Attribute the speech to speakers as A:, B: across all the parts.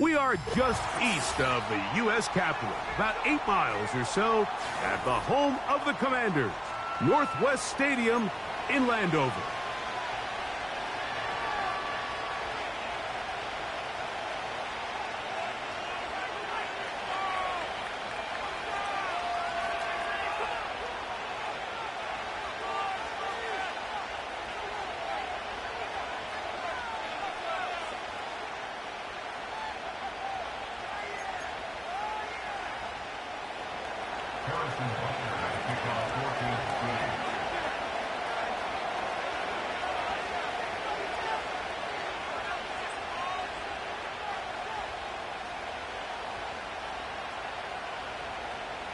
A: We are just east of the U.S. Capitol, about 8 miles or so, at the home of the Commanders, Northwest Stadium in Landover.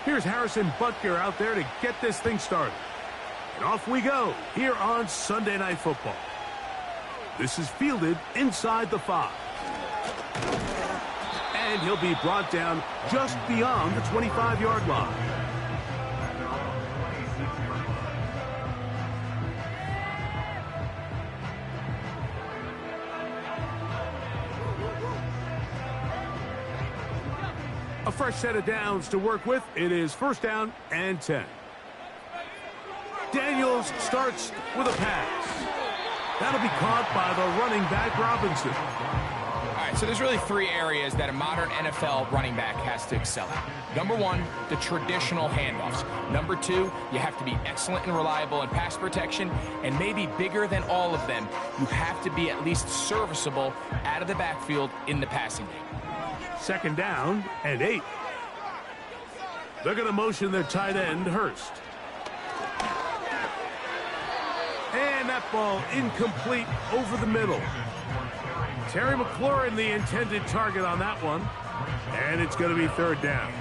A: Here's Harrison Butker out there to get this thing started. And off we go here on Sunday Night Football. This is fielded inside the 5. And he'll be brought down just beyond the 25-yard line. A fresh set of downs to work with. It is 1st down and 10. Daniels starts with a pass. That'll be caught by the running back, Robinson.
B: All right, so there's really 3 areas that a modern NFL running back has to excel at. Number 1, the traditional handoffs. Number 2, you have to be excellent and reliable in pass protection. And maybe bigger than all of them, you have to be at least serviceable out of the backfield in the passing game.
A: 2nd down and 8. They're going to motion their tight end, Hurst. And that ball incomplete over the middle. Terry McLaurin, the intended target on that one. And it's going to be 3rd down.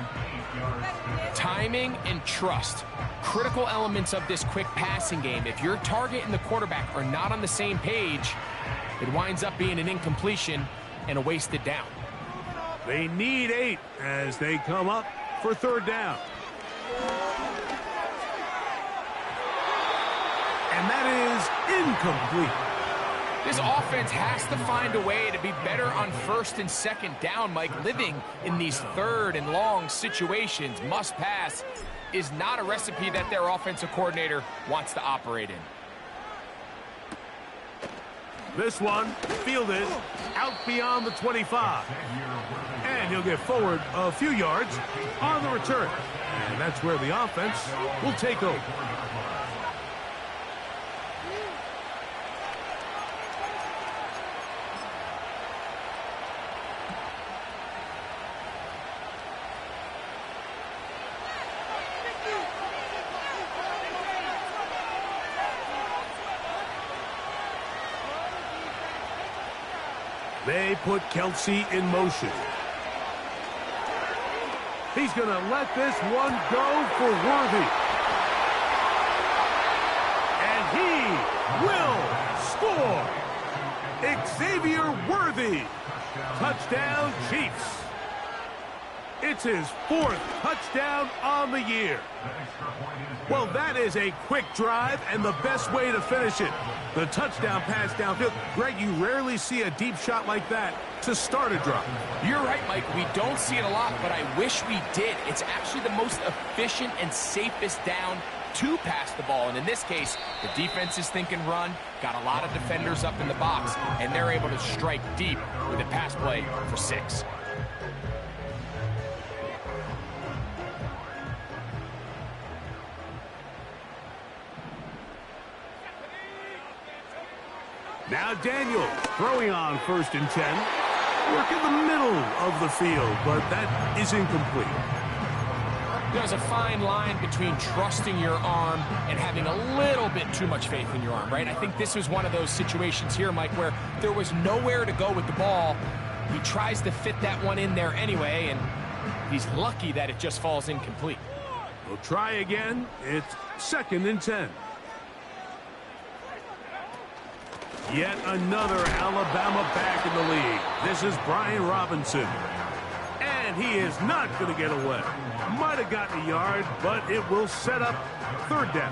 B: Timing and trust. Critical elements of this quick passing game. If your target and the quarterback are not on the same page, it winds up being an incompletion and a wasted down.
A: They need 8 as they come up for 3rd down. And that is incomplete.
B: This offense has to find a way to be better on 1st and 2nd down, Mike. Living in these 3rd and long situations, must pass, is not a recipe that their offensive coordinator wants to operate in.
A: This one fielded out beyond the 25. And he'll get forward a few yards on the return. And that's where the offense will take over. They put Kelsey in motion. He's going to let this one go for Worthy. And he will score. Xavier Worthy. Touchdown, Chiefs. It's his 4th touchdown on the year. Well, that is a quick drive and the best way to finish it. The touchdown pass downfield. Greg, you rarely see a deep shot like that to start a drive.
B: You're right, Mike. We don't see it a lot, but I wish we did. It's actually the most efficient and safest down to pass the ball. And in this case, the defense is thinking run, got a lot of defenders up in the box, and they're able to strike deep with a pass play for 6.
A: Now Daniel throwing on 1st and 10. Work in the middle of the field, but that is incomplete.
B: There's a fine line between trusting your arm and having a little bit too much faith in your arm, right? I think this was one of those situations here, Mike, where there was nowhere to go with the ball. He tries to fit that one in there anyway, and he's lucky that it just falls incomplete.
A: We'll try again. It's 2nd and 10. Yet another Alabama back in the league. This is Brian Robinson. And he is not going to get away. Might have gotten a yard, but it will set up 3rd down.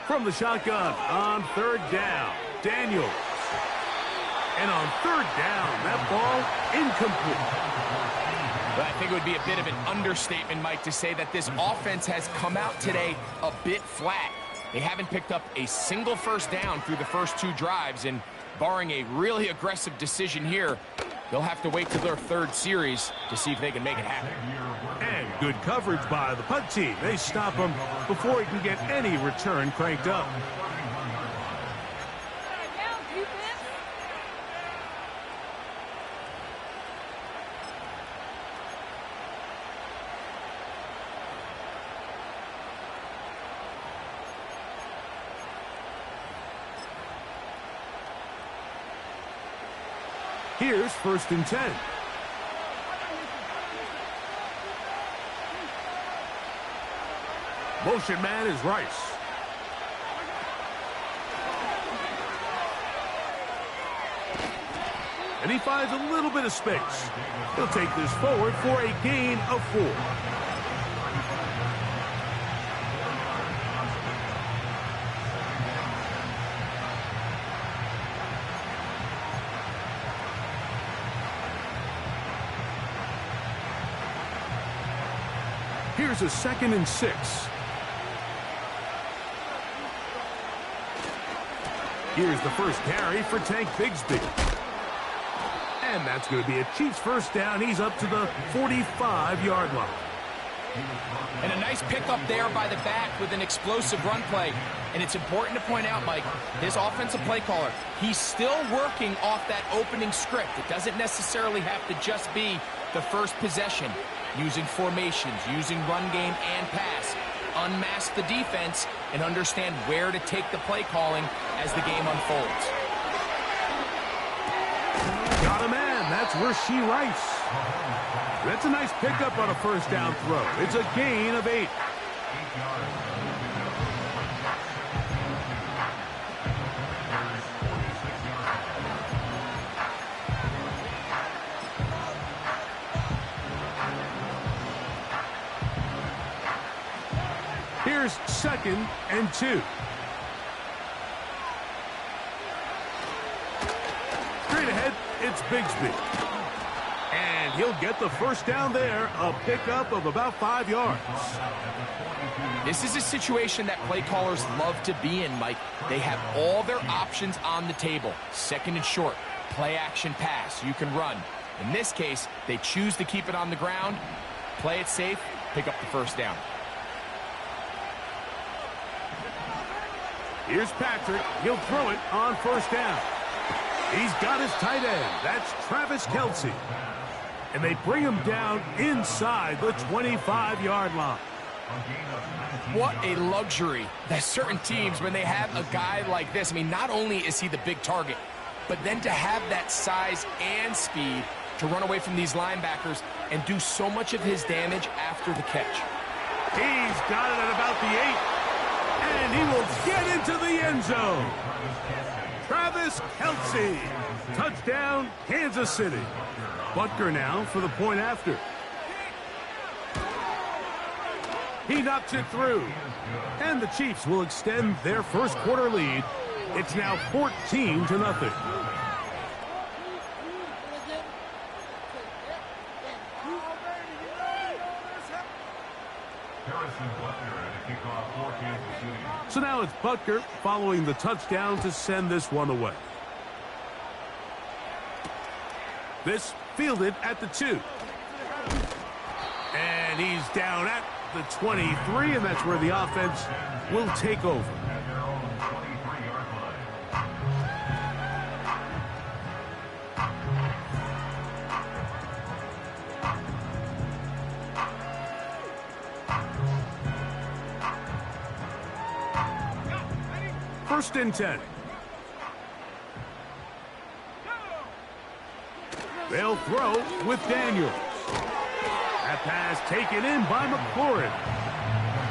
A: From the shotgun on third down, Daniels. And on third down, that ball incomplete.
B: But I think it would be a bit of an understatement, Mike, to say that this offense has come out today a bit flat. They haven't picked up a single first down through the first 2 drives, and barring a really aggressive decision here, they'll have to wait till their 3rd series to see if they can make it happen.
A: And good coverage by the punt team. They stop him before he can get any return cranked up. Here's 1st and 10. Motion man is Rice. And he finds a little bit of space. He'll take this forward for a gain of 4. Here's a 2nd and 6. Here's the first carry for Tank Bigsby. And that's going to be a Chiefs first down. He's up to the 45-yard line.
B: And a nice pickup there by the back with an explosive run play. And it's important to point out, Mike, his offensive play caller, he's still working off that opening script. It doesn't necessarily have to just be the first possession. Using formations, using run game and pass. Unmask the defense and understand where to take the play calling as the game unfolds.
A: Got a man. That's Rasheed Rice. That's a nice pickup on a first down throw. It's a gain of 8. Here's 2nd and 2. Straight ahead, it's Bigsby. And he'll get the first down there, a pickup of about 5 yards.
B: This is a situation that play callers love to be in, Mike. They have all their options on the table. 2nd and short, play action pass, you can run. In this case, they choose to keep it on the ground, play it safe, pick up the first down.
A: Here's Patrick. He'll throw it on first down. He's got his tight end. That's Travis Kelce. And they bring him down inside the 25-yard line.
B: What a luxury that certain teams, when they have a guy like this, I mean, not only is he the big target, but then to have that size and speed to run away from these linebackers and do so much of his damage after the catch.
A: He's got it at about the 8. And he will get into the end zone. Travis Kelce. Touchdown, Kansas City. Butker now for the point after. He knocks it through. And the Chiefs will extend their first quarter lead. It's now 14-0. So now it's Butker following the touchdown to send this one away. This fielded at the 2. And he's down at the 23, and that's where the offense will take over. First and 10. They'll throw with Daniels. That pass taken in by McLaurin.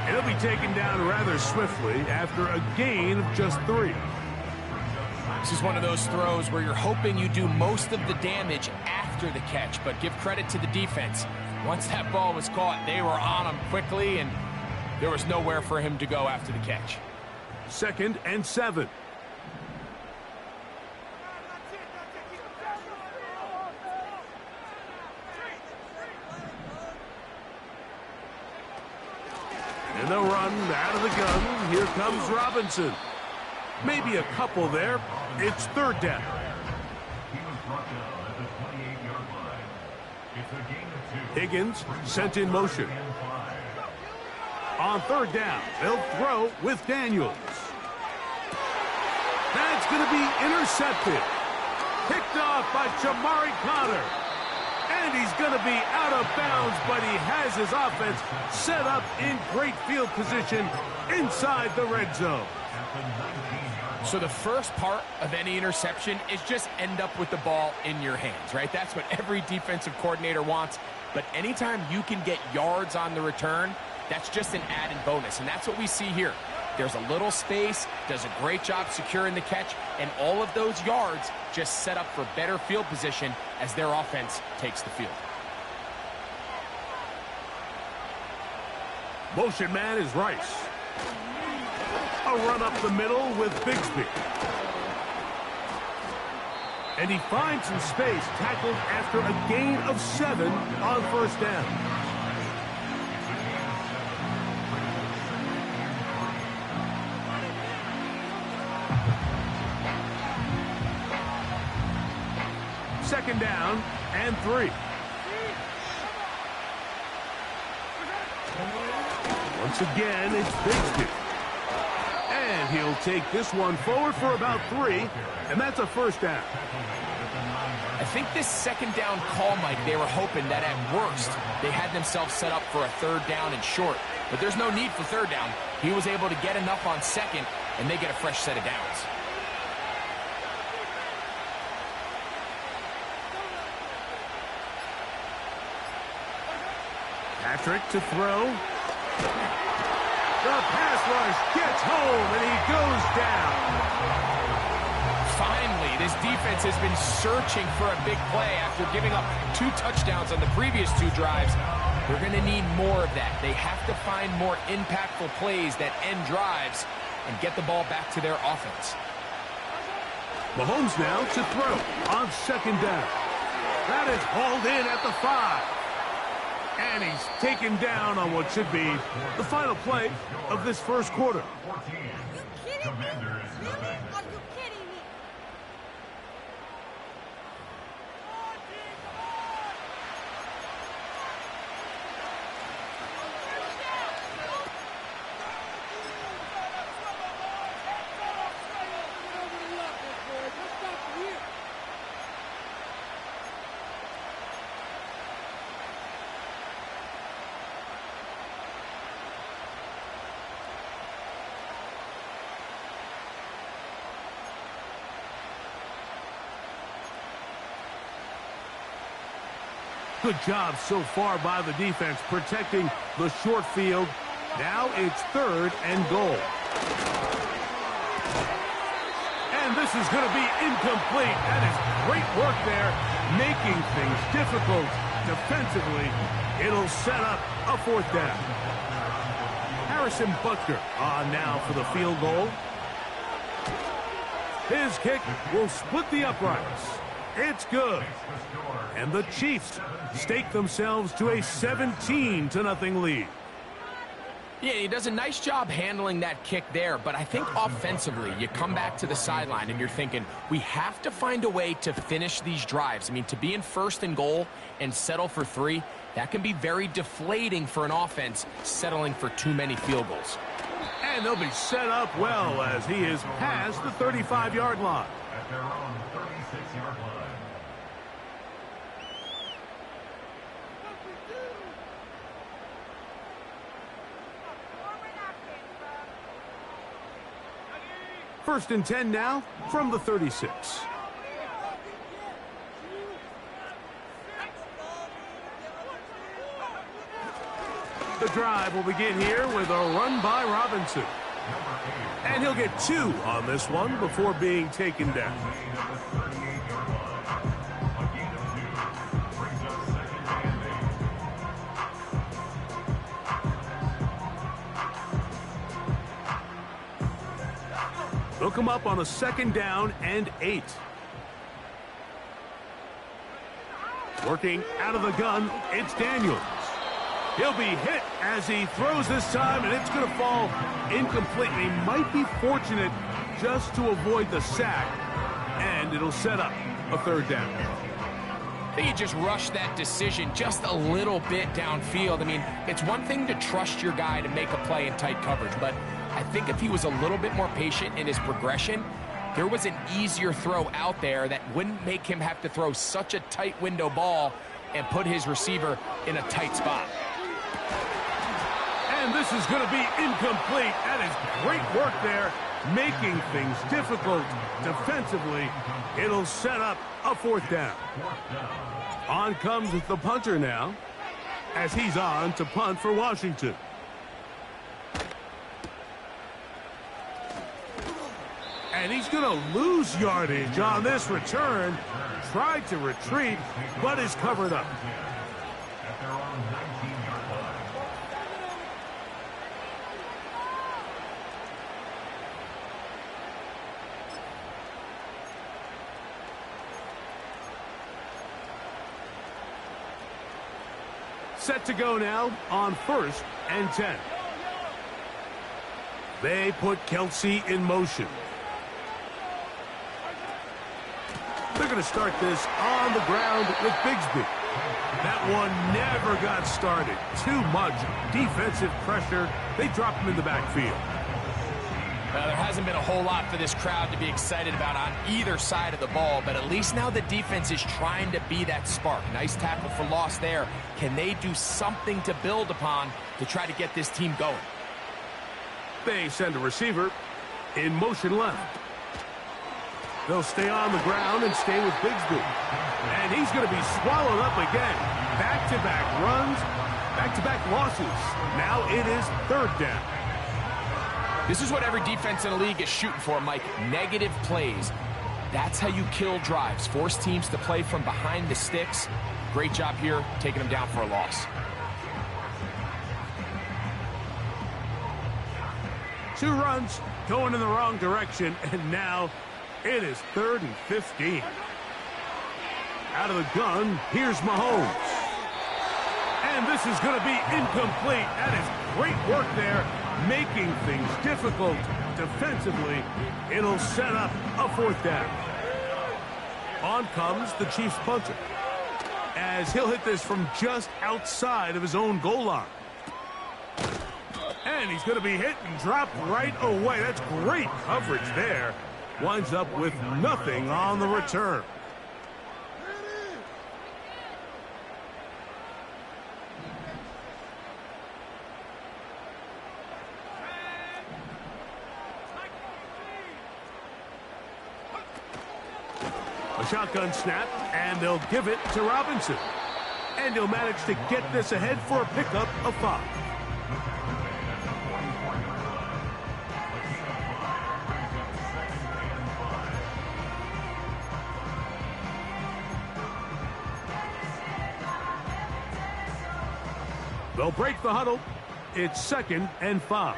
A: It'll be taken down rather swiftly after a gain of just 3.
B: This is one of those throws where you're hoping you do most of the damage after the catch, but give credit to the defense. Once that ball was caught, they were on him quickly, and there was nowhere for him to go after the catch.
A: 2nd and 7. And they'll run out of the gun. Here comes Robinson. Maybe a couple there. It's 3rd down. Higgins sent in motion. On 3rd down, they'll throw with Daniels. That's going to be intercepted. Picked off by Jamari Connor. And he's going to be out of bounds, but he has his offense set up in great field position inside the red zone.
B: So the first part of any interception is just end up with the ball in your hands, right? That's what every defensive coordinator wants. But anytime you can get yards on the return, that's just an added bonus. And that's what we see here. There's a little space, does a great job securing the catch, and all of those yards just set up for better field position as their offense takes the field.
A: Motion man is Rice. A run up the middle with Bigsby. And he finds some space, tackled after a gain of 7 on 1st down. Second down and 3. Once again, it's Bigsby. And he'll take this one forward for about 3, and that's a 1st down.
B: I think this 2nd down call, Mike, they were hoping that at worst they had themselves set up for a 3rd down and short. But there's no need for 3rd down. He was able to get enough on 2nd, and they get a fresh set of downs.
A: Patrick to throw. The pass rush gets home, and he goes down.
B: Finally, this defense has been searching for a big play after giving up 2 touchdowns on the previous 2 drives. They're going to need more of that. They have to find more impactful plays that end drives and get the ball back to their offense.
A: Mahomes now to throw on 2nd down. That is hauled in at the 5. And he's taken down on what should be the final play of this 1st quarter.
C: You kidding me? Really? Are you kidding me?
A: Good job so far by the defense protecting the short field. Now it's 3rd and goal. And this is going to be incomplete. That is great work there, making things difficult defensively. It'll set up a 4th down. Harrison Butker on now for the field goal. His kick will split the uprights. It's good. And the Chiefs stake themselves to a 17-0 lead.
B: Yeah, he does a nice job handling that kick there, but I think offensively, you come back to the sideline and you're thinking, we have to find a way to finish these drives. I mean, to be in 1st and goal and settle for 3, that can be very deflating for an offense settling for too many field goals.
A: And they'll be set up well as he is past the 35-yard line.
D: At their own 36-yard line.
A: First and 10 now from the 36. The drive will begin here with a run by Robinson. And he'll get 2 on this one before being taken down. come up on a 2nd down and 8. Working out of the gun, it's Daniels. He'll be hit as he throws this time, and it's going to fall incomplete. He might be fortunate just to avoid the sack, and it'll set up a 3rd down.
B: I think he just rushed that decision just a little bit downfield. I mean, it's one thing to trust your guy to make a play in tight coverage, but I think if he was a little bit more patient in his progression, there was an easier throw out there that wouldn't make him have to throw such a tight window ball and put his receiver in a tight spot.
A: And this is going to be incomplete. That is great work there, making things difficult defensively. It'll set up a 4th down. On comes the punter now, as he's on to punt for Washington. And he's going to lose yardage on this return. Tried to retreat, but is covered up.
D: At their own 19-yard line.
A: Set to go now on 1st and 10. They put Kelsey in motion. They're going to start this on the ground with Bigsby. That one never got started. Too much defensive pressure. They dropped him in the backfield.
B: Well, there hasn't been a whole lot for this crowd to be excited about on either side of the ball, but at least now the defense is trying to be that spark. Nice tackle for loss there. Can they do something to build upon to try to get this team going?
A: They send a receiver in motion left. They'll stay on the ground and stay with Bigsby. And he's going to be swallowed up again. Back-to-back runs, back-to-back losses. Now it is 3rd down.
B: This is what every defense in the league is shooting for, Mike. Negative plays. That's how you kill drives. Force teams to play from behind the sticks. Great job here, taking them down for a loss.
A: 2 runs going in the wrong direction, and now it is 3rd and 15. Out of the gun, here's Mahomes. And this is going to be incomplete. That is great work there, making things difficult defensively. It'll set up a 4th down. On comes the Chiefs punter, as he'll hit this from just outside of his own goal line. And he's going to be hit and dropped right away. That's great coverage there. Winds up with nothing on the return. A shotgun snap, and they'll give it to Robinson. And he'll manage to get this ahead for a pickup of 5. They'll break the huddle. It's 2nd and 5.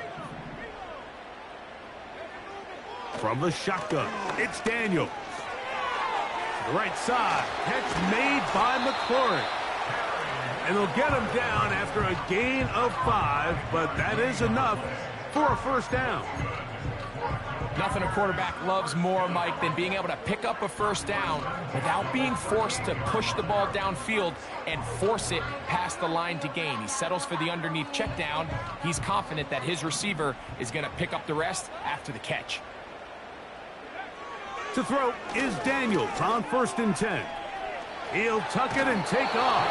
A: From the shotgun, it's Daniels. To the right side, catch made by McLaurin. And they'll get him down after a gain of 5, but that is enough for a 1st down.
B: Nothing a quarterback loves more, Mike, than being able to pick up a 1st down without being forced to push the ball downfield and force it past the line to gain. He settles for the underneath check down. He's confident that his receiver is going to pick up the rest after the catch.
A: To throw is Daniels on 1st and 10. He'll tuck it and take off.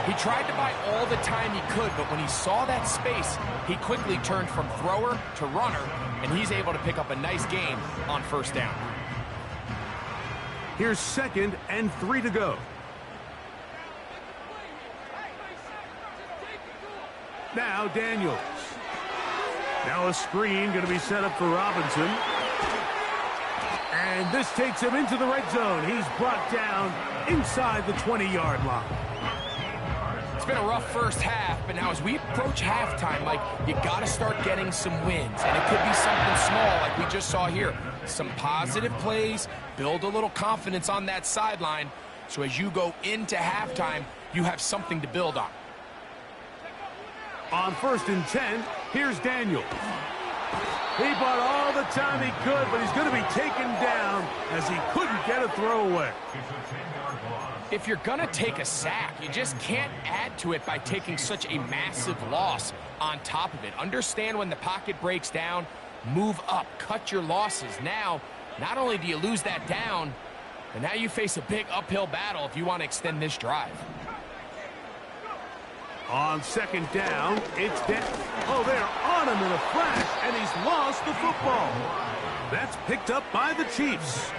B: He tried to buy all the time he could, but when he saw that space, he quickly turned from thrower to runner, and he's able to pick up a nice gain on 1st down.
A: Here's 2nd and 3 to go. Now Daniels. Now a screen going to be set up for Robinson. And this takes him into the red zone. He's brought down inside the 20-yard line.
B: It's been a rough first half, but now as we approach halftime, Mike, you got to start getting some wins. And it could be something small like we just saw here. some positive plays, build a little confidence on that sideline, so as you go into halftime, you have something to build on.
A: On 1st and 10, here's Daniel. He bought all the time he could, but he's going to be taken down as he couldn't get a throwaway.
B: If you're going to take a sack, you just can't add to it by taking such a massive loss on top of it. Understand when the pocket breaks down, move up, cut your losses. Now, not only do you lose that down, but now you face a big uphill battle if you want to extend this drive.
A: On 2nd down, it's down. Oh, they're on him in a flash, and he's lost the football. That's picked up by the Chiefs.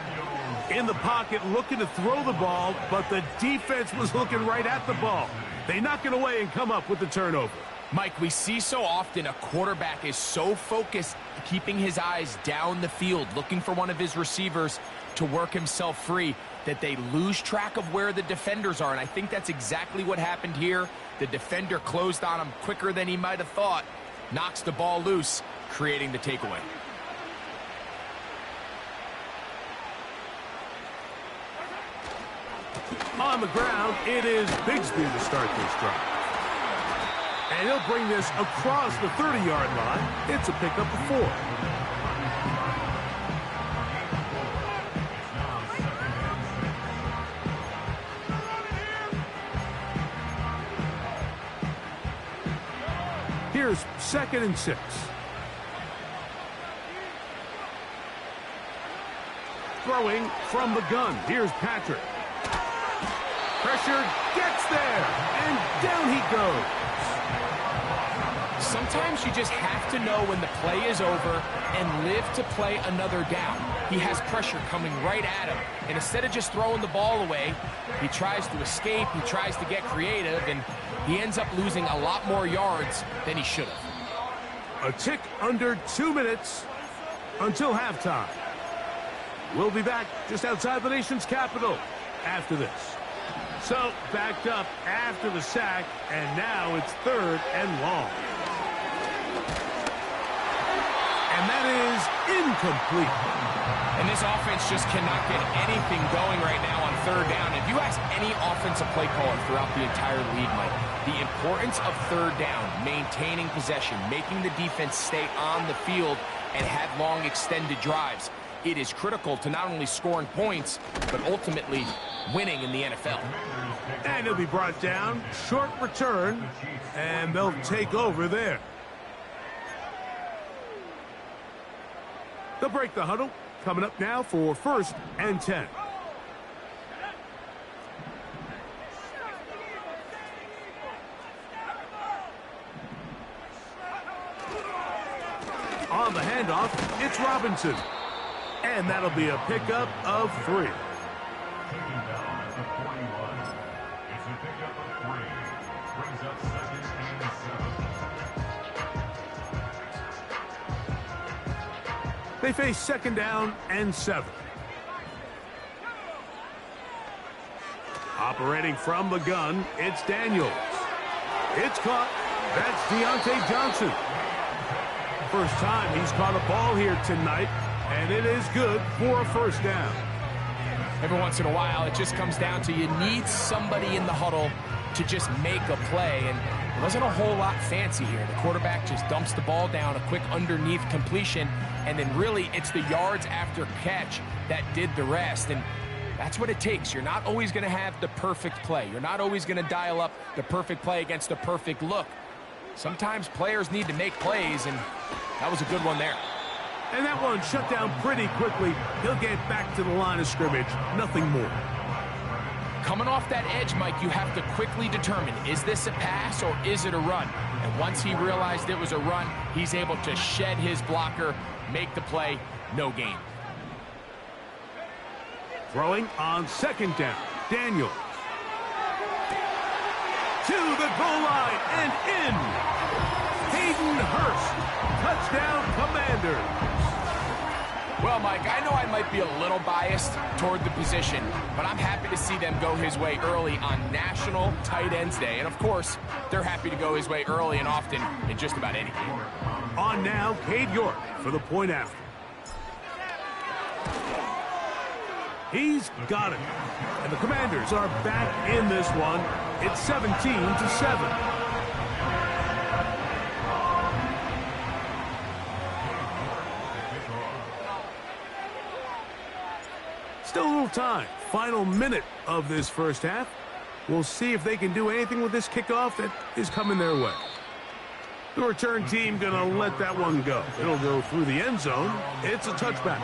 A: In the pocket, looking to throw the ball, but the defense was looking right at the ball. They knock it away and come up with the turnover.
B: Mike, we see so often a quarterback is so focused, keeping his eyes down the field, looking for one of his receivers to work himself free, that they lose track of where the defenders are. And I think that's exactly what happened here. The defender closed on him quicker than he might have thought, knocks the ball loose, creating the takeaway.
A: On the ground, it is Bigsby to start this drive. And he'll bring this across the 30-yard line. It's a pickup of 4. Here's 2nd and 6. Throwing from the gun. Here's Patrick. Pressure gets there, and down he goes.
B: Sometimes you just have to know when the play is over and live to play another down. He has pressure coming right at him, and instead of just throwing the ball away, he tries to escape, he tries to get creative, and he ends up losing a lot more yards than he should have.
A: A tick under 2 minutes until halftime. We'll be back just outside the nation's capital after this. So, backed up after the sack, and now it's 3rd and long. And that is incomplete.
B: And this offense just cannot get anything going right now on 3rd down. If you ask any offensive play caller throughout the entire league, Mike, the importance of 3rd down, maintaining possession, making the defense stay on the field and have long extended drives, it is critical to not only scoring points, but ultimately winning in the NFL.
A: And he'll be brought down, short return, and they'll take over there. They'll break the huddle. Coming up now for 1st and 10. On the handoff, it's Robinson. And that'll be a pickup of 3.
D: It's a pickup of 3. Brings up 2nd and 7.
A: They face 2nd down and 7. Operating from the gun, it's Daniels. It's caught. That's Deontay Johnson. First time he's caught a ball here tonight, and it is good for a 1st down.
B: Every once in a while, it just comes down to you need somebody in the huddle to just make a play, and it wasn't a whole lot fancy here. The quarterback just dumps the ball down, a quick underneath completion, and then really it's the yards after catch that did the rest, and that's what it takes. You're not always going to have the perfect play. You're not always going to dial up the perfect play against the perfect look. Sometimes players need to make plays, and that was a good one there.
A: And that one shut down pretty quickly. He'll get back to the line of scrimmage. Nothing more.
B: Coming off that edge, Mike, you have to quickly determine, is this a pass or is it a run? And once he realized it was a run, he's able to shed his blocker, make the play, no gain.
A: Throwing on 2nd down. Daniels. To the goal line and in. Hayden Hurst. Touchdown, Commanders.
B: Well, Mike, I know I might be a little biased toward the position, but I'm happy to see them go his way early on National Tight Ends Day. And, of course, they're happy to go his way early and often in just about anything.
A: On now, Cade York for the point after. He's got it. And the Commanders are back in this one. It's 17-7. Still a little time. Final minute of this first half. We'll see if they can do anything with this kickoff that is coming their way. The return team going to let that one go. It'll go through the end zone. It's a touchback.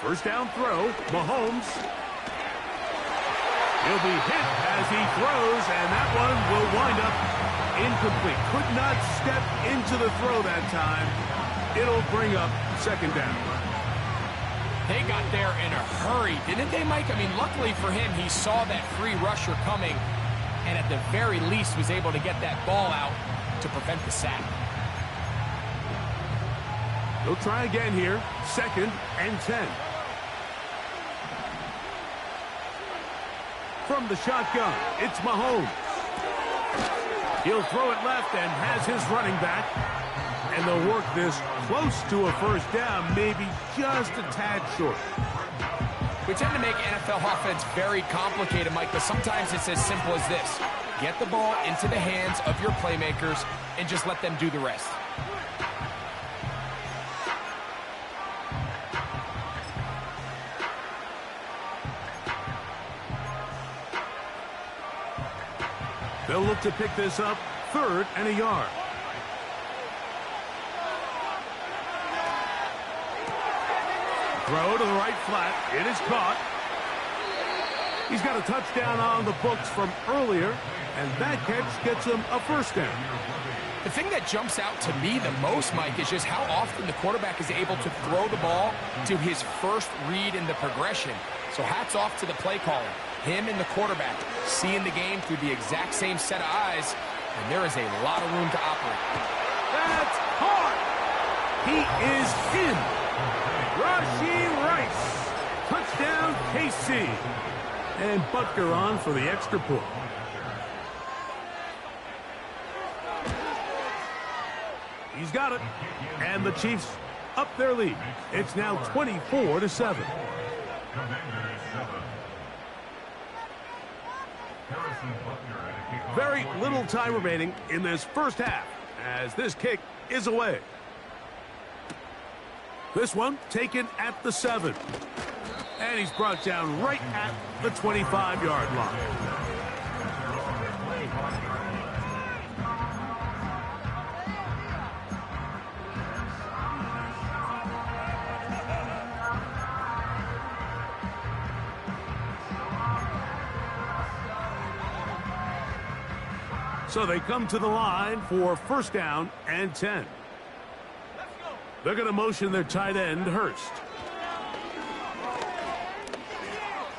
A: First down throw, Mahomes. He'll be hit as he throws, and that one will wind up incomplete. Could not step into the throw that time. It'll bring up second down.
B: They got there in a hurry, didn't they, Mike? I mean, luckily for him, he saw that free rusher coming, and at the very least was able to get that ball out to prevent the sack.
A: They'll try again here. 2nd and 10. From the shotgun, it's Mahomes. He'll throw it left and has his running back. And they'll work this close to a first down, maybe just a tad short.
B: We tend to make NFL offense very complicated, Mike, but sometimes it's as simple as this. Get the ball into the hands of your playmakers and just let them do the rest.
A: They'll look to pick this up, 3rd and a yard. Throw to the right flat. It is caught. He's got a touchdown on the books from earlier, and that catch gets him a first down.
B: The thing that jumps out to me the most, Mike, is just how often the quarterback is able to throw the ball to his first read in the progression. So hats off to the play caller. Him and the quarterback seeing the game through the exact same set of eyes, and there is a lot of room to operate.
A: That's caught. He is in. Rashee Rice. Touchdown, KC. And Butker on for the extra point. He's got it. And the Chiefs up their lead. It's now 24-7. Very little time remaining in this first half as this kick is away. This one taken at the 7. And he's brought down right at the 25-yard line. So they come to the line for first down and 10. They're going to motion their tight end, Hurst.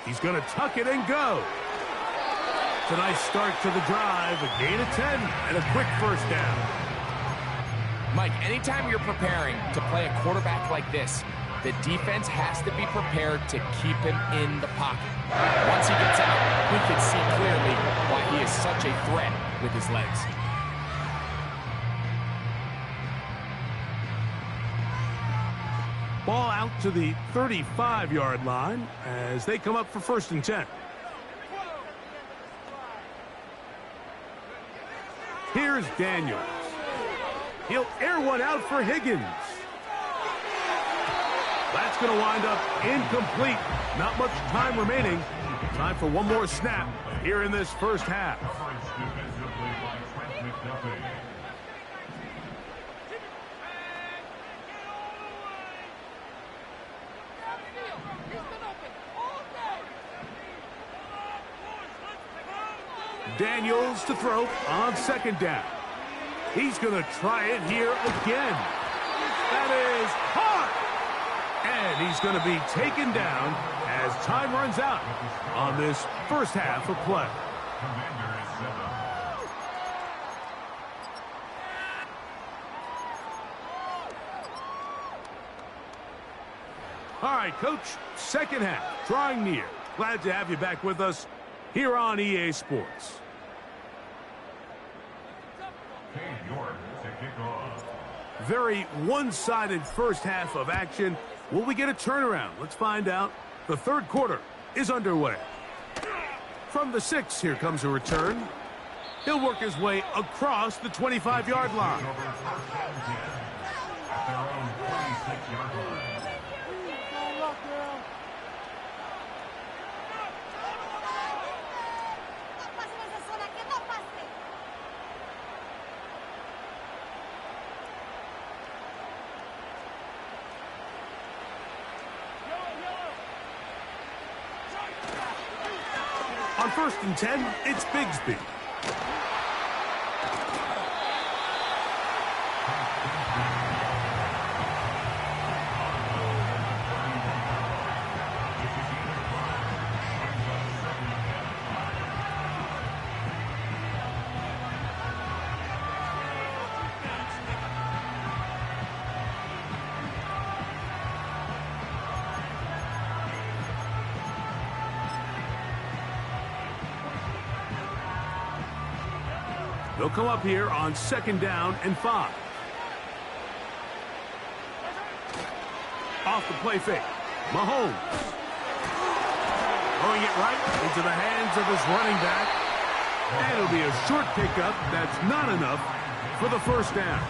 A: He's going to tuck it and go. It's a nice start to the drive, a gain of 10, and a quick first down.
B: Mike, anytime you're preparing to play a quarterback like this, the defense has to be prepared to keep him in the pocket. Once he gets out, we can see clearly why he is such a threat with his legs.
A: Ball out to the 35-yard line as they come up for first and 10. Here's Daniels. He'll air one out for Higgins. That's going to wind up incomplete. Not much time remaining. Time for one more snap here in this first half. Daniels to throw on second down. He's going to try it here again. That is hard. And he's going to be taken down as time runs out on this first half of play. All right, Coach, second half, drawing near. Glad to have you back with us here on EA Sports.
D: York to kick off.
A: Very one-sided first half of action. Will we get a turnaround? Let's find out. The third quarter is underway. From the 6, here comes a return. He'll work his way across the 25-yard line.
D: Over first and 10 at their own 26-yard line.
C: No pases esa zona, que no pase.
A: On first and 10, it's Bigsby. They'll come up here on second down and 5. Off the play fake. Mahomes. Throwing it right into the hands of his running back. And it'll be a short pickup. That's not enough for the first down.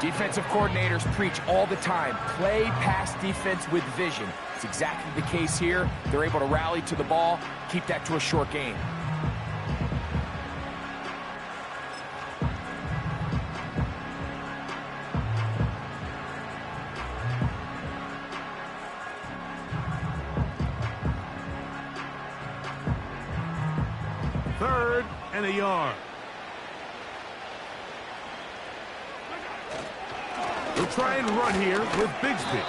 B: Defensive coordinators preach all the time, play pass defense with vision. It's exactly the case here. They're able to rally to the ball, keep that to a short game.
A: Third and a yard. He'll try and run here with Bigsby.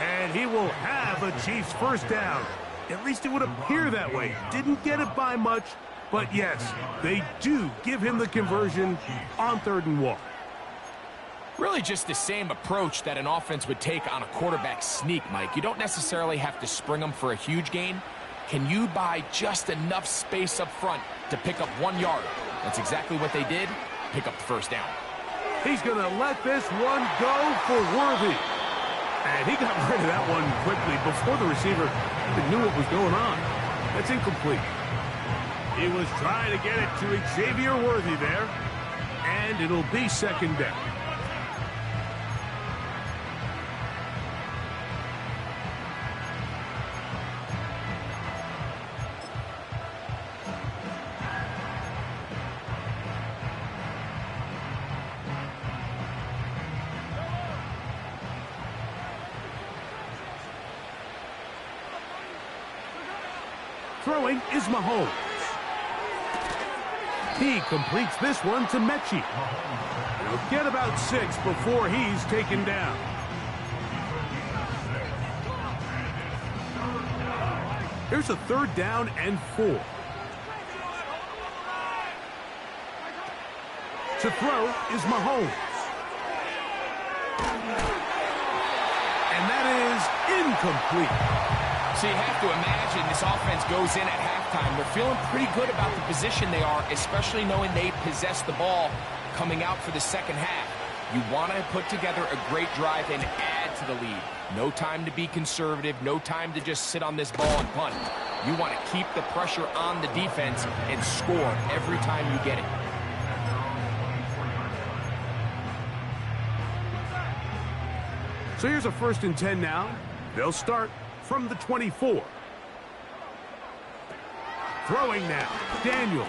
A: And he will have a Chiefs first down. At least it would appear that way. Didn't get it by much, but yes, they do give him the conversion on 3rd and 1.
B: Really just the same approach that an offense would take on a quarterback sneak, Mike. You don't necessarily have to spring them for a huge gain. Can you buy just enough space up front to pick up 1 yard? That's exactly what they did. Pick up the first down.
A: He's going to let this one go for Worthy. And he got rid of that one quickly before the receiver even knew what was going on. That's incomplete. He was trying to get it to Xavier Worthy there. And it'll be second down. Throwing is Mahomes. He completes this one to Mechie. He'll get about 6 before he's taken down. Here's a 3rd down and 4. To throw is Mahomes. And that is incomplete.
B: So you have to imagine this offense goes in at halftime. They're feeling pretty good about the position they are, especially knowing they possess the ball coming out for the second half. You want to put together a great drive and add to the lead. No time to be conservative, no time to just sit on this ball and punt. You want to keep the pressure on the defense and score every time you get it.
A: So here's a 1st and 10 now. They'll start from the 24. Throwing now, Daniel.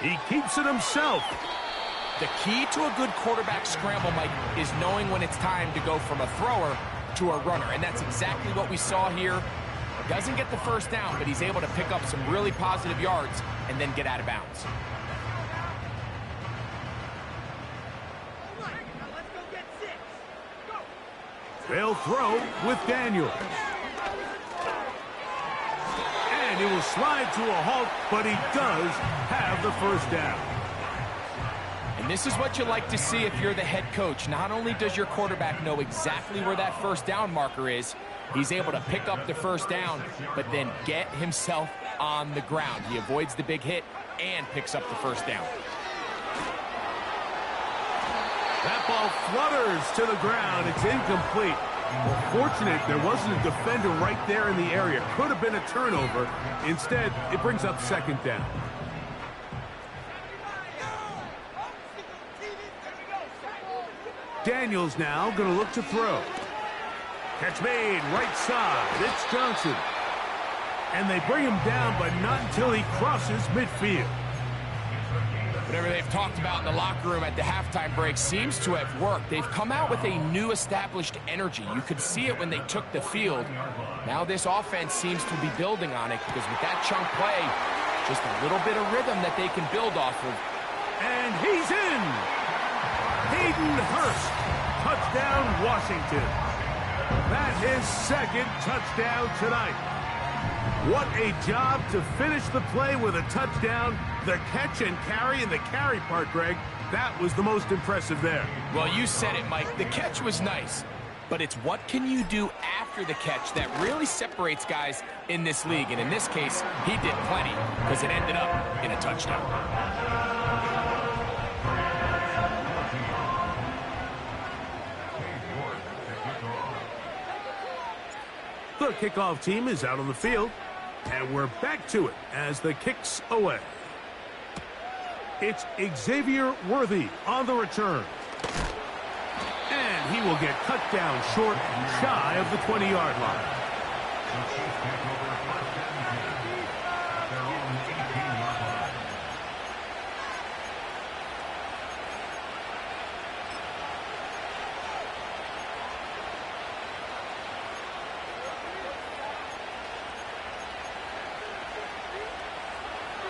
A: He keeps it himself.
B: The key to a good quarterback scramble, Mike, is knowing when it's time to go from a thrower to a runner. And that's exactly what we saw here. Doesn't get the first down, but he's able to pick up some really positive yards and then get out of bounds.
A: They'll throw with Daniel. And he will slide to a halt, but he does have the first down.
B: And this is what you like to see if you're the head coach. Not only does your quarterback know exactly where that first down marker is, he's able to pick up the first down, but then get himself on the ground. He avoids the big hit and picks up the first down.
A: That ball flutters to the ground. It's incomplete. Well, fortunate there wasn't a defender right there in the area. Could have been a turnover. Instead, it brings up second down. Daniels now going to look to throw. Catch made, right side. It's Johnson. And they bring him down, but not until he crosses midfield.
B: Whatever they've talked about in the locker room at the halftime break seems to have worked. They've come out with a new established energy. You could see it when they took the field. Now this offense seems to be building on it because with that chunk play, just a little bit of rhythm that they can build off of.
A: And he's in! Hayden Hurst, touchdown Washington. That's his second touchdown tonight. What a job to finish the play with a touchdown. The catch and carry, and the carry part, Greg, that was the most impressive there.
B: Well, you said it, Mike. The catch was nice, but it's what can you do after the catch that really separates guys in this league. And in this case, he did plenty because it ended up in a touchdown.
A: The kickoff team is out on the field, and we're back to it as the kick's away. It's Xavier Worthy on the return. And he will get cut down short, shy of the 20-yard line.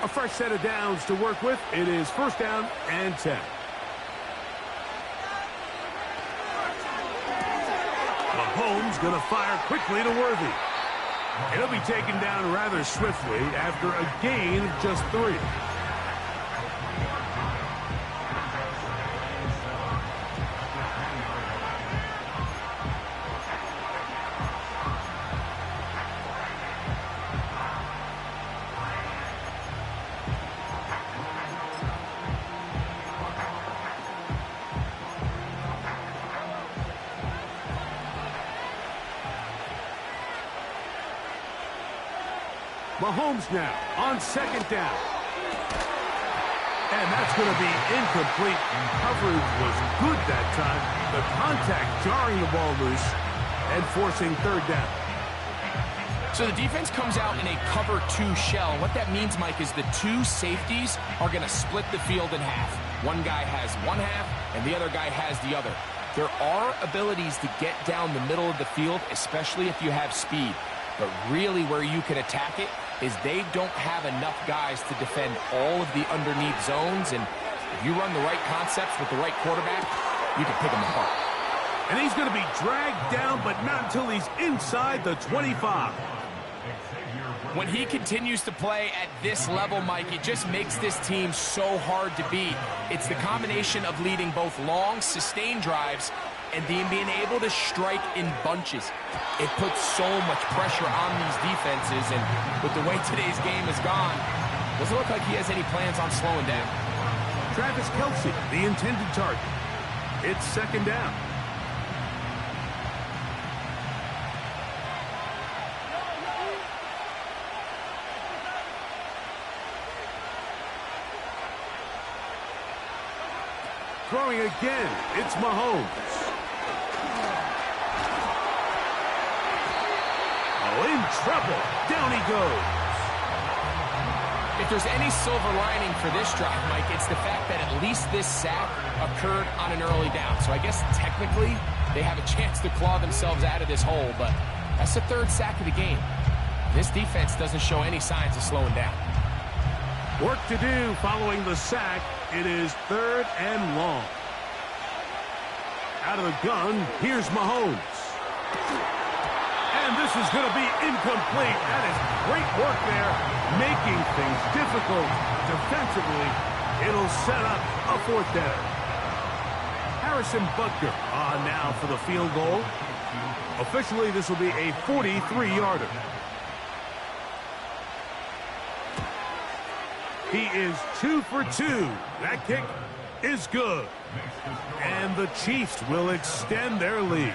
A: A fresh set of downs to work with. It is first down and 10. Mahomes going to fire quickly to Worthy. He'll be taken down rather swiftly after a gain of just 3. Mahomes now on second down. And that's going to be incomplete. Coverage was good that time. The contact jarring the ball loose and forcing third down.
B: So the defense comes out in a cover 2 shell. What that means, Mike, is the 2 safeties are going to split the field in half. One guy has one half, and the other guy has the other. There are abilities to get down the middle of the field, especially if you have speed. But really where you can attack it is they don't have enough guys to defend all of the underneath zones. And if you run the right concepts with the right quarterback, you can pick them apart.
A: And he's going to be dragged down, but not until he's inside the 25.
B: When he continues to play at this level, Mike, it just makes this team so hard to beat. It's the combination of leading both long, sustained drives and being able to strike in bunches. It puts so much pressure on these defenses, and with the way today's game has gone, doesn't look like he has any plans on slowing down.
A: Travis Kelce, the intended target. It's second down. Throwing again, it's Mahomes. Oh, in trouble. Down he goes.
B: If there's any silver lining for this drive, Mike, it's the fact that at least this sack occurred on an early down. So I guess technically they have a chance to claw themselves out of this hole, but that's the 3rd sack of the game. This defense doesn't show any signs of slowing down.
A: Work to do following the sack. It is 3rd and long. Out of the gun, here's Mahomes. And this is going to be incomplete. That is great work there, making things difficult defensively. It'll set up a 4th down. Harrison Butker on now for the field goal. Officially, this will be a 43-yarder. He is 2 for 2. That kick is good. And the Chiefs will extend their lead.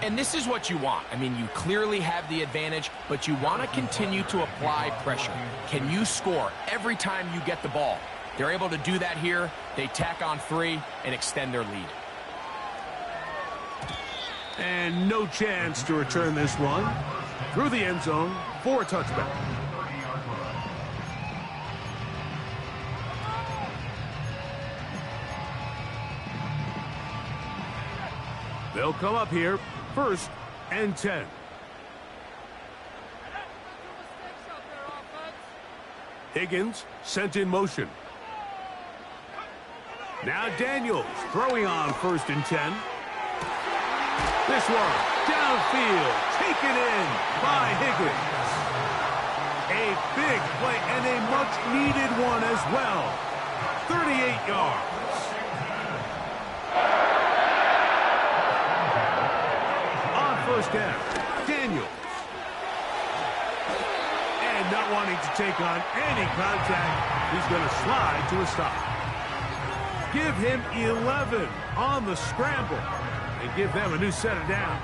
B: And this is what you want. I mean, you clearly have the advantage, but you want to continue to apply pressure. Can you score every time you get the ball? They're able to do that here. They tack on 3 and extend their lead.
A: And no chance to return this one. Through the end zone for a touchback. They'll come up here, 1st and 10. Higgins sent in motion. Now Daniels throwing on 1st and 10. This one downfield, taken in by Higgins. A big play and a much-needed one as well. 38 yards. On 1st down, Daniels. And not wanting to take on any contact, he's going to slide to a stop. Give him 11 on the scramble and give them a new set of downs.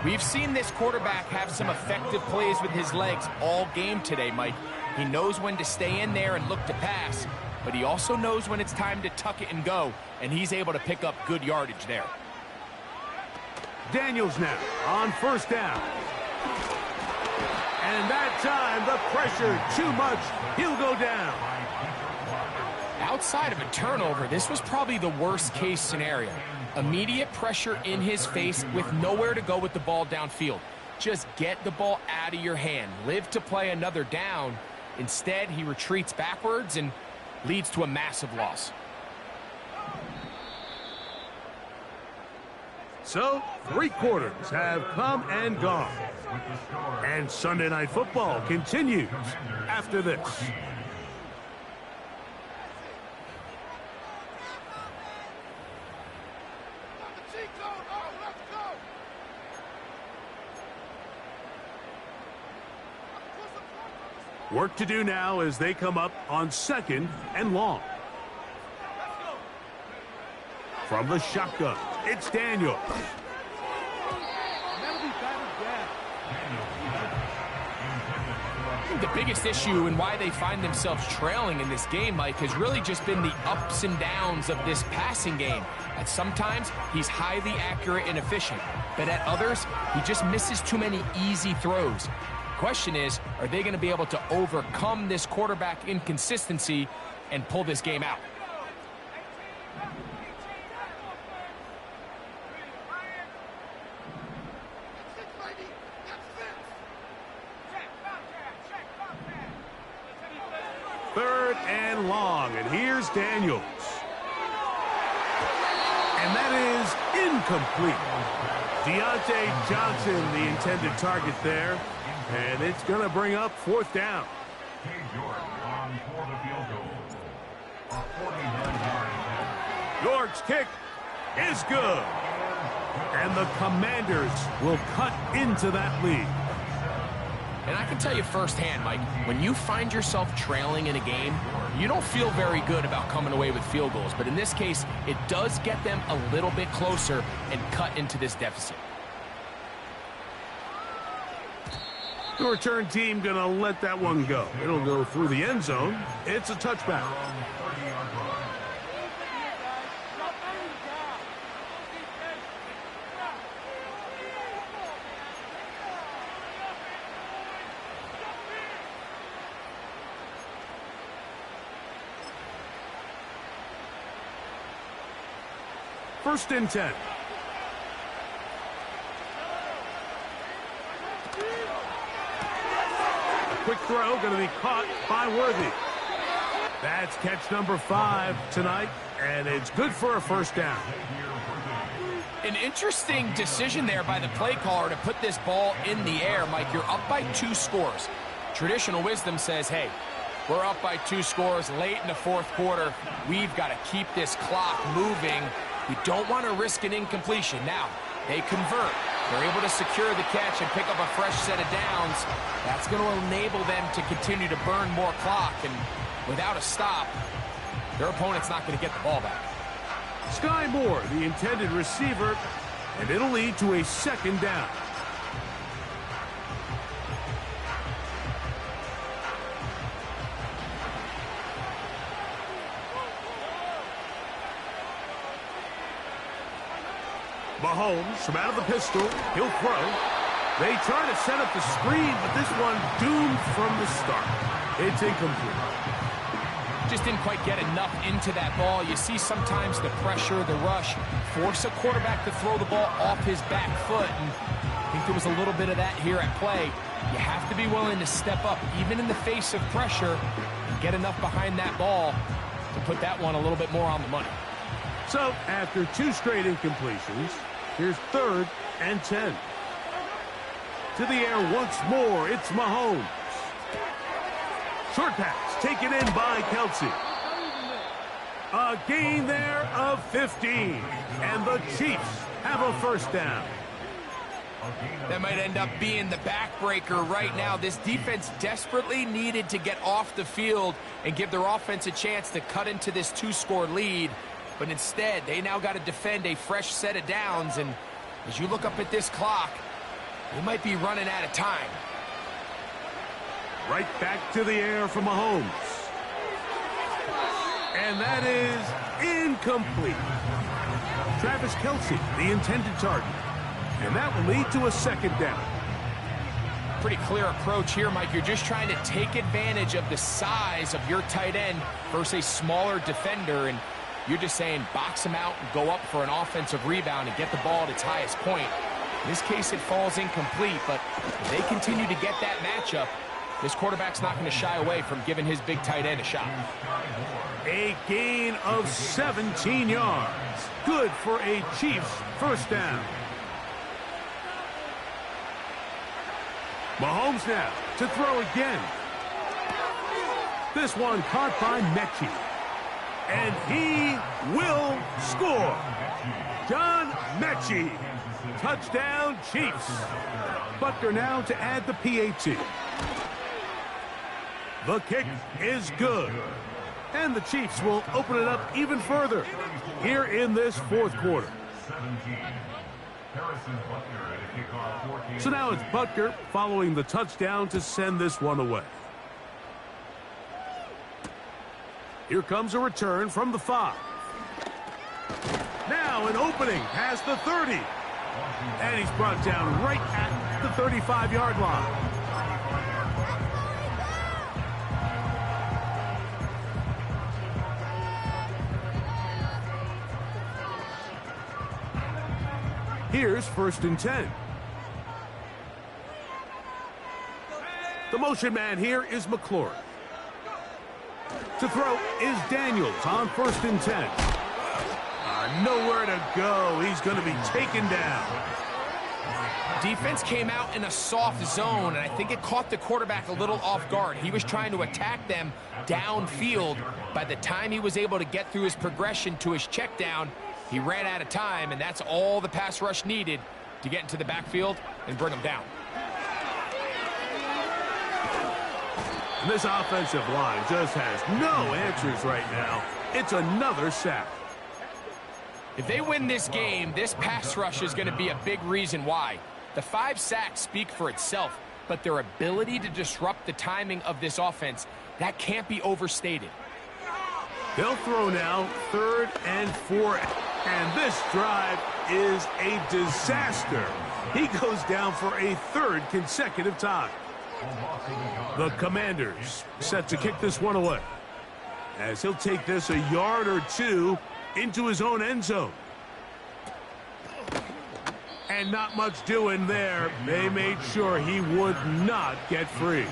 B: We've seen this quarterback have some effective plays with his legs all game today, Mike. He knows when to stay in there and look to pass, but he also knows when it's time to tuck it and go, and he's able to pick up good yardage there.
A: Daniels now on 1st down. And that time, the pressure too much. He'll go down.
B: Outside of a turnover, this was probably the worst-case scenario. Immediate pressure in his face with nowhere to go with the ball downfield. Just get the ball out of your hand. Live to play another down. Instead, he retreats backwards and leads to a massive loss.
A: So, 3 quarters have come and gone. And Sunday Night Football continues after this. Work to do now as they come up on 2nd and long. From the shotgun, it's Daniels.
B: I think the biggest issue and why they find themselves trailing in this game, Mike, has really just been the ups and downs of this passing game. At sometimes, he's highly accurate and efficient, but at others, he just misses too many easy throws. Question is, are they going to be able to overcome this quarterback inconsistency and pull this game out?
A: Third and long, and here's Daniels. And that is incomplete. Deontay Johnson, the intended target there. And it's going to bring up 4th down. York's kick is good. And the Commanders will cut into that lead.
B: And I can tell you firsthand, Mike, when you find yourself trailing in a game, you don't feel very good about coming away with field goals. But in this case, it does get them a little bit closer and cut into this deficit.
A: The return team going to let that one go. It'll go through the end zone. It's a touchback. First and 10. Quick throw going to be caught by Worthy. That's catch number 5 tonight, and it's good for a 1st down.
B: An interesting decision there by the play caller to put this ball in the air. Mike, you're up by 2 scores. Traditional wisdom says, hey, We're up by 2 scores late in the fourth quarter. We've got to keep this clock moving. We don't want to risk an incompletion. Now, they convert. They're able to secure the catch and pick up a fresh set of downs. That's going to enable them to continue to burn more clock. And without a stop, their opponent's not going to get the ball back.
A: Sky Moore, the intended receiver, and it'll lead to a second down. Mahomes from out of the pistol. He'll throw. They try to set up the screen, but this one doomed from the start. It's incomplete.
B: Just didn't quite get enough into that ball. You see sometimes the pressure, the rush, force a quarterback to throw the ball off his back foot. And I think there was a little bit of that here at play. You have to be willing to step up, even in the face of pressure, and get enough behind that ball to put that one a little bit more on the money.
A: So, after 2 straight incompletions, here's 3rd and 10. To the air once more, it's Mahomes. Short pass, taken in by Kelsey. A gain there of 15, and the Chiefs have a first down.
B: That might end up being the backbreaker right now. This defense desperately needed to get off the field and give their offense a chance to cut into this 2-score lead. But instead, they now got to defend a fresh set of downs. And as you look up at this clock, they might be running out of time.
A: Right back to the air for Mahomes. And that is incomplete. Travis Kelsey, the intended target. And that will lead to a second down.
B: Pretty clear approach here, Mike. You're just trying to take advantage of the size of your tight end versus a smaller defender. And you're just saying box him out and go up for an offensive rebound and get the ball at its highest point. In this case, it falls incomplete, but if they continue to get that matchup, this quarterback's not going to shy away from giving his big tight end a shot.
A: A gain of 17 yards. Good for a Chiefs first down. Mahomes now to throw again. This one caught by Mechie. And he will score. John Mechie. Touchdown, Chiefs. Butker now to add the PAT. The kick is good. And the Chiefs will open it up even further here in this fourth quarter. So now it's Butker following the touchdown to send this one away. Here comes a return from the 5. Now an opening past the 30. And he's brought down right at the 35-yard line. Here's 1st and 10. The motion man here is McLaurin. To throw is Daniels on 1st and 10. Nowhere to go. He's going to be taken down.
B: Defense came out in a soft zone, and I think it caught the quarterback a little off guard. He was trying to attack them downfield. By the time he was able to get through his progression to his check down, he ran out of time, and that's all the pass rush needed to get into the backfield and bring him down.
A: And this offensive line just has no answers right now. It's another sack.
B: If they win this game, this pass rush is going to be a big reason why. The 5 sacks speak for itself, but their ability to disrupt the timing of this offense, that can't be overstated.
A: They'll throw now 3rd and 4. And this drive is a disaster. He goes down for a 3rd consecutive time. The Commanders set to kick this one away, as he'll take this a yard or 2 into his own end zone. And not much doing there. They made sure he would not get free.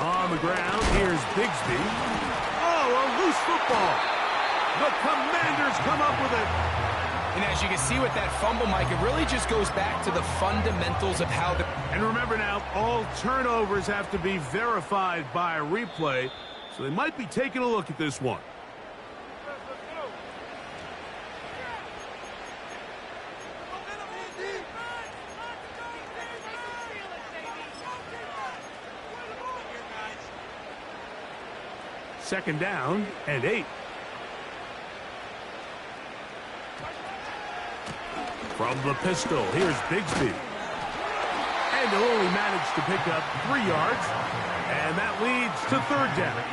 A: On the ground, here's Bigsby. Oh, a loose football. The Commanders come up with it.
B: And as you can see with that fumble, Mike, it really just goes back to the fundamentals of how the...
A: And remember now, all turnovers have to be verified by a replay, so they might be taking a look at this one. Second down and 8. From the pistol, here's Bigsby. And he'll only manage to pick up 3 yards. And that leads to third down.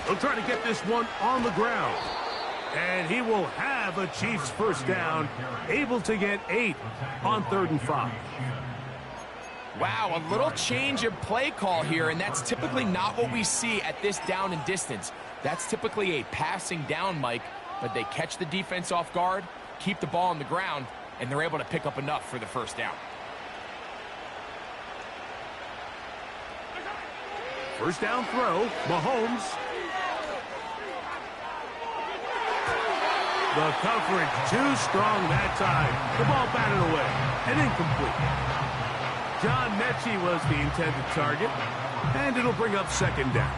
A: He'll try to get this one on the ground. And he will have a Chiefs first down, able to get 8 on 3rd and 5.
B: Wow, a little change of play call here, and that's typically not what we see at this down and distance. That's typically a passing down, Mike, but they catch the defense off guard, keep the ball on the ground, and they're able to pick up enough for the first down.
A: First down throw, Mahomes. The coverage too strong that time. The ball batted away and incomplete. John Mechie was the intended target, and it'll bring up second down.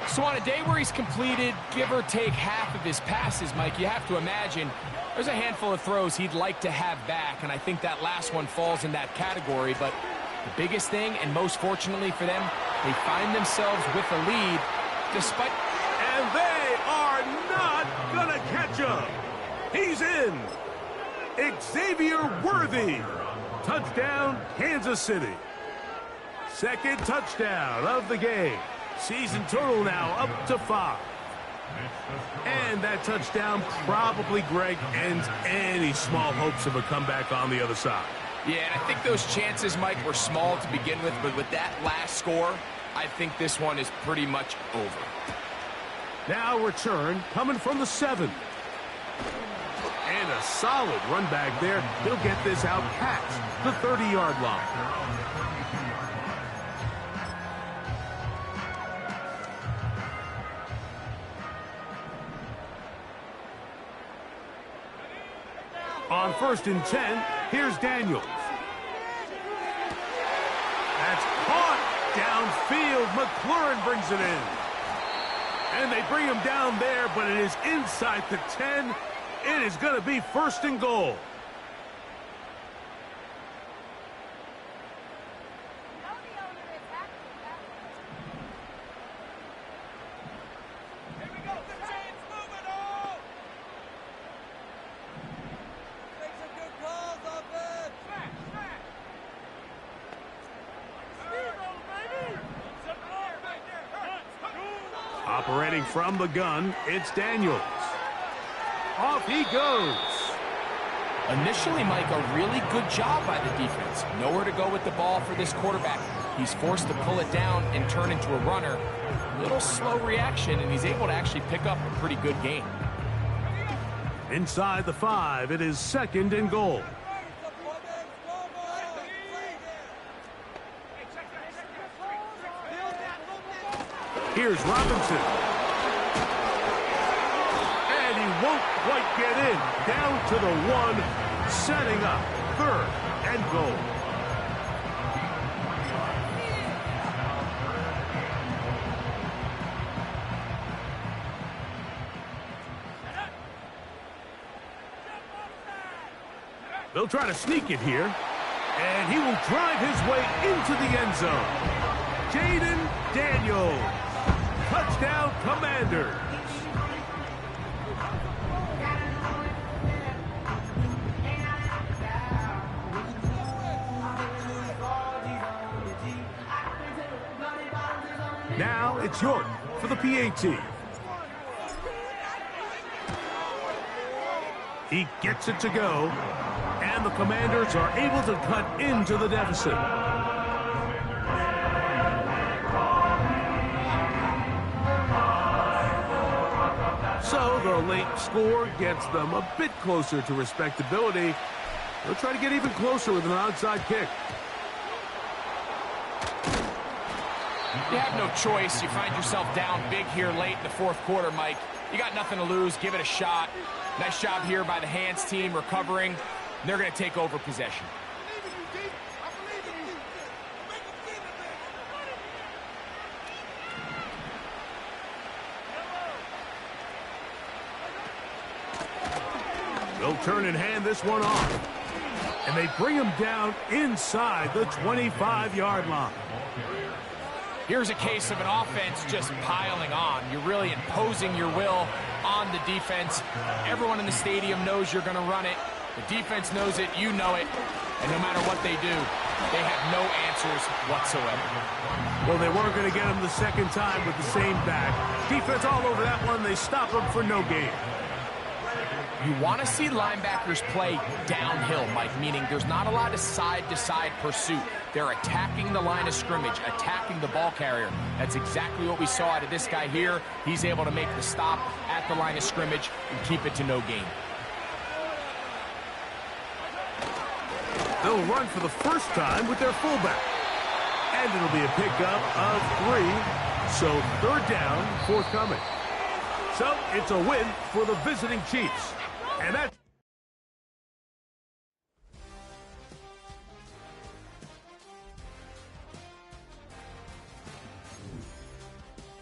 B: So on a day where he's completed, give or take half of his passes, Mike, you have to imagine there's a handful of throws he'd like to have back, and I think that last one falls in that category. But the biggest thing, and most fortunately for them, they find themselves with a lead despite...
A: And they are not gonna catch him. He's in. Xavier Worthy. Touchdown, Kansas City. Second touchdown of the game. Season total now up to 5. And that touchdown probably, Greg, ends any small hopes of a comeback on the other side.
B: Yeah, I think those chances, Mike, were small to begin with, but with that last score, I think this one is pretty much over.
A: Now return coming from the 7. And a solid run back there. He'll get this out past the 30-yard line. On 1st and 10, here's Daniels. That's caught downfield. McLaurin brings it in. And they bring him down there, but it is inside the 10. It is going to be 1st and goal. Operating from the gun, it's Daniels. Off he goes.
B: Initially, Mike, a really good job by the defense. Nowhere to go with the ball for this quarterback. He's forced to pull it down and turn into a runner. Little slow reaction, and he's able to actually pick up a pretty good gain.
A: Inside the 5, it is 2nd and goal. Here's Robinson. And he won't quite get in. Down to the 1, setting up 3rd and goal. They'll try to sneak it here. And he will drive his way into the end zone. Jaden Daniels. Touchdown, Commanders. Now it's York for the PAT. He gets it to go, and the Commanders are able to cut into the deficit. So the late score gets them a bit closer to respectability. They'll try to get even closer with an onside kick.
B: You have no choice. You find yourself down big here late in the fourth quarter, Mike. You got nothing to lose. Give it a shot. Nice job here by the hands team recovering. They're going to take over possession.
A: They'll turn and hand this one off. And they bring him down inside the 25-yard line.
B: Here's a case of an offense just piling on. You're really imposing your will on the defense. Everyone in the stadium knows you're going to run it. The defense knows it, you know it. And no matter what they do, they have no answers whatsoever.
A: Well, they weren't going to get him the second time with the same back. Defense all over that one. They stop him for no gain.
B: You want to see linebackers play downhill, Mike, meaning there's not a lot of side-to-side pursuit. They're attacking the line of scrimmage, attacking the ball carrier. That's exactly what we saw out of this guy here. He's able to make the stop at the line of scrimmage and keep it to no gain.
A: They'll run for the first time with their fullback. And it'll be a pickup of 3. So third down forthcoming. So it's a win for the visiting Chiefs. And that's